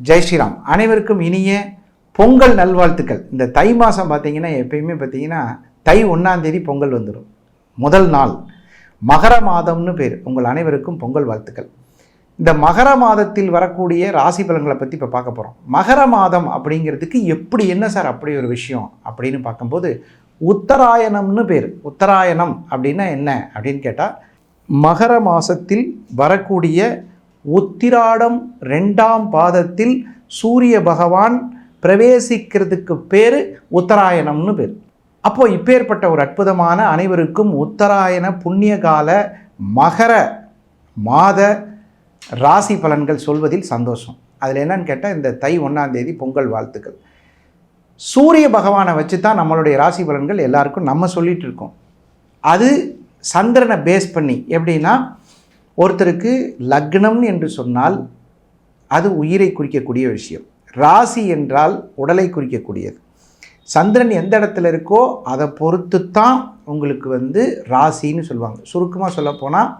ஜெய் ஸ்ரீராம். அனைவருக்கும் இனிய பொங்கல் நல்வாழ்த்துக்கள். இந்த தை மாதம் பார்த்தீங்கன்னா எப்பயுமே பார்த்தீங்கன்னா தை 1ஆம் தேதி பொங்கல் வந்துடும். முதல் நாள் மகர மாதம்னு பேர். உங்கள் அனைவருக்கும் பொங்கல் வாழ்த்துக்கள். இந்த மகர மாதத்தில் வரக்கூடிய ராசி பலன்களை பற்றி இப்போ பார்க்க போகிறோம். மகர மாதம் அப்படிங்கிறதுக்கு எப்படி என்ன சார் அப்படி ஒரு விஷயம் அப்படின்னு பார்க்கும்போது உத்தராயணம்னு பேர். உத்தராயணம் அப்படின்னா என்ன அப்படின்னு கேட்டால் மகர மாதத்தில் வரக்கூடிய உத்திராடம் 2ஆம் பாதத்தில் சூரிய பகவான் பிரவேசிக்கிறதுக்கு பேர் உத்தராயணம்னு பேர். அப்போது இப்பேற்பட்ட ஒரு அற்புதமான அனைவருக்கும் உத்தராயண புண்ணிய கால மகர மாத ராசி பலன்கள் சொல்வதில் சந்தோஷம். அதில் என்னன்னு கேட்டால் இந்த தை 1ஆம் தேதி பொங்கல் வாழ்த்துக்கள். சூரிய பகவானை வச்சு தான் நம்மளுடைய ராசி பலன்கள் எல்லாருக்கும் நம்ம சொல்லிகிட்டு இருக்கோம். அது சந்திரனை பேஸ் பண்ணி எப்படின்னா ஒருத்தருக்கு லக்னம் என்று சொன்னால் அது உயிரை குறிக்கக்கூடிய விஷயம். ராசி என்றால் உடலை குறிக்கக்கூடியது. சந்திரன் எந்த இடத்துல இருக்கோ அதை பொறுத்து தான் உங்களுக்கு ராசின்னு சொல்லுவாங்க. சுருக்கமாக சொல்லப்போனால்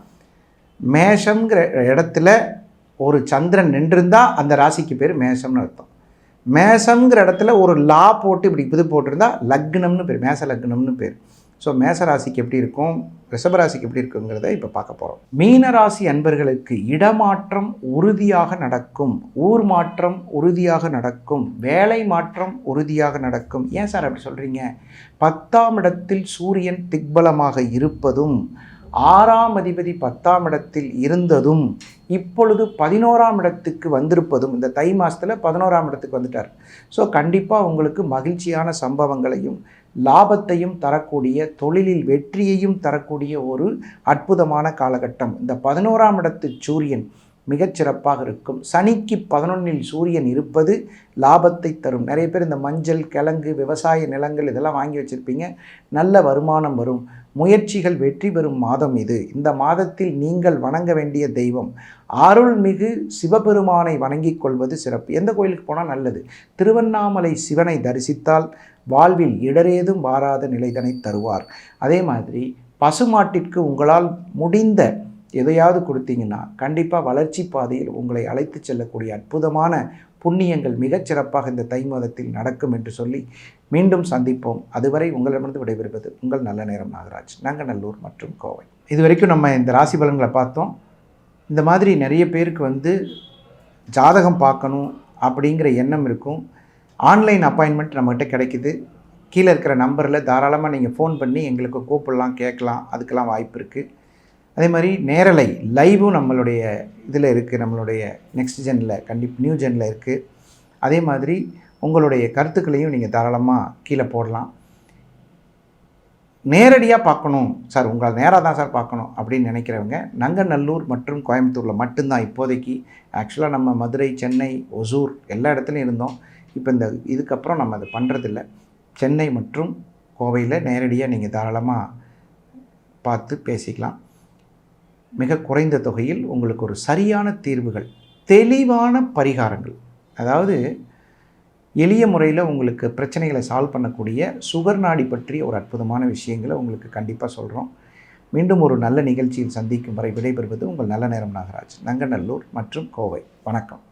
மேஷங்கிற இடத்துல ஒரு சந்திரன் நின்றிருந்தால் அந்த ராசிக்கு பேர் மேஷம்னு அர்த்தம். மேஷங்கிற இடத்துல ஒரு லா போட்டு இப்படி இது போட்டிருந்தா லக்னம்னு பேர், மேஷ லக்னம்னு பேர். ஸோ மேசராசிக்கு எப்படி இருக்கும், ரிஷபராசிக்கு எப்படி இருக்குங்கிறத இப்போ பார்க்க போகிறோம். மீனராசி அன்பர்களுக்கு இடமாற்றம் உறுதியாக நடக்கும், ஊர் மாற்றம் உறுதியாக நடக்கும், வேலை மாற்றம் உறுதியாக நடக்கும். ஏன் சார் அப்படி சொல்கிறீங்க? 10ஆம் இடத்தில் சூரியன் திக்பலமாக இருப்பதும் 6ஆம் அதிபதி 10ஆம் இடத்தில் இருந்ததும் இப்பொழுது 11ஆம் இடத்துக்கு வந்திருப்பதும், இந்த தை மாதத்தில் 11ஆம் இடத்துக்கு வந்துட்டார். ஸோ கண்டிப்பாக உங்களுக்கு மகிழ்ச்சியான சம்பவங்களையும் லாபத்தையும் தரக்கூடிய, தொழிலில் வெற்றியையும் தரக்கூடிய ஒரு அற்புதமான காலகட்டம். இந்த 11ஆம் இடத்து சூரியன் மிகச்சிறப்பாக இருக்கும். சனிக்கு 11இல் சூரியன் இருப்பது லாபத்தை தரும். நிறைய பேர் இந்த மஞ்சள், கிழங்கு, விவசாய நிலங்கள் இதெல்லாம் வாங்கி வச்சுருப்பீங்க. நல்ல வருமானம் வரும். முயற்சிகள் வெற்றி பெறும் மாதம் இது. இந்த மாதத்தில் நீங்கள் வணங்க வேண்டிய தெய்வம் அருள்மிகு சிவபெருமானை வணங்கிக் கொள்வது சிறப்பு. எந்த கோயிலுக்கு போனால் நல்லது? திருவண்ணாமலை சிவனை தரிசித்தால் வாழ்வில் இடரேதும் வாராத நிலைதனை தருவார். அதே மாதிரி பசுமாட்டிற்கு உங்களால் முடிந்த எதையாவது கொடுத்தீங்கன்னா கண்டிப்பாக வளர்ச்சி பாதையில் உங்களை அழைத்து செல்லக்கூடிய அற்புதமான புண்ணியங்கள் மிகச்சிறப்பாக இந்த தை மாதத்தில் நடக்கும் என்று சொல்லி மீண்டும் சந்திப்போம். அதுவரை உங்களிடமிருந்து விடைபெறுவது உங்கள் நல்ல நேரம் நாகராஜ், நங்கநல்லூர் மற்றும் கோவை. இதுவரைக்கும் நம்ம இந்த ராசி பலன்களை பார்த்தோம். இந்த மாதிரி நிறைய பேருக்கு ஜாதகம் பார்க்கணும் அப்படிங்கிற எண்ணம் இருக்கும். ஆன்லைன் அப்பாயின்மெண்ட் நம்மகிட்ட கிடைக்குது. கீழே இருக்கிற நம்பரில் தாராளமாக நீங்கள் ஃபோன் பண்ணி எங்களுக்கு கூப்பிடலாம், கேட்கலாம். அதுக்கெல்லாம் வாய்ப்பு இருக்குது. அதே மாதிரி நேரலை லைவும் நம்மளுடைய இதில் இருக்குது. நம்மளுடைய நெக்ஸ்ட் ஜெனில் நியூ ஜெனில் இருக்குது. அதே மாதிரி உங்களுடைய கருத்துக்களையும் நீங்கள் தாராளமாக கீழே போடலாம். நேரடியாக பார்க்கணும் சார், உங்களால் நேராக தான் சார் பார்க்கணும் அப்படின்னு நினைக்கிறவங்க நங்கநல்லூர் மற்றும் கோயம்புத்தூரில் மட்டும்தான் இப்போதைக்கு. ஆக்சுவலாக நம்ம மதுரை, சென்னை, ஒசூர் எல்லா இடத்துலையும் இருந்தோம். இப்போ இதுக்கப்புறம் நம்ம அதை பண்ணுறதில்ல. சென்னை மற்றும் கோவையில் நேரடியாக நீங்கள் தாராளமாக பார்த்து பேசிக்கலாம். மிக குறைந்த தொகையில் உங்களுக்கு ஒரு சரியான தீர்வுகள், தெளிவான பரிகாரங்கள், அதாவது எளிய முறையில் உங்களுக்கு பிரச்சனைகளை சால்வ் பண்ணக்கூடிய சுகர் நாடி பற்றிய ஒரு அற்புதமான விஷயங்களை உங்களுக்கு கண்டிப்பாக சொல்கிறோம். மீண்டும் ஒரு நல்ல நிகழ்ச்சியில் சந்திக்கும் வரை விடைபெறுவது உங்கள் நல்ல நேரம் நாகராஜ், நங்கநல்லூர் மற்றும் கோவை. வணக்கம்.